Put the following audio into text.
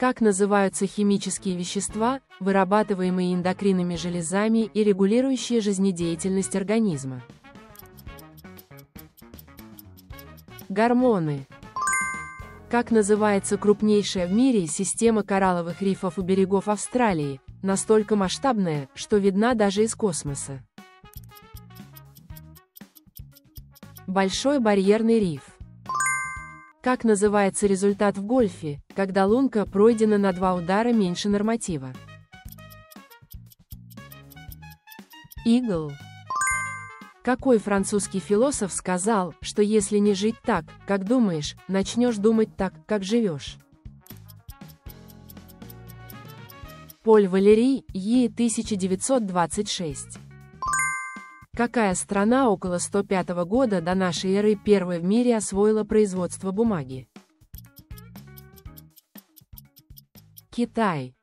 Как называются химические вещества, вырабатываемые эндокринными железами и регулирующие жизнедеятельность организма? Гормоны. Как называется крупнейшая в мире система коралловых рифов у берегов Австралии, настолько масштабная, что видна даже из космоса? Большой барьерный риф. Как называется результат в гольфе, когда лунка пройдена на 2 удара меньше норматива? Игл. Какой французский философ сказал, что если не жить так, как думаешь, начнешь думать так, как живешь? Поль Валерий, Е. 1926. Какая страна около 105 года до нашей эры первой в мире освоила производство бумаги? Китай.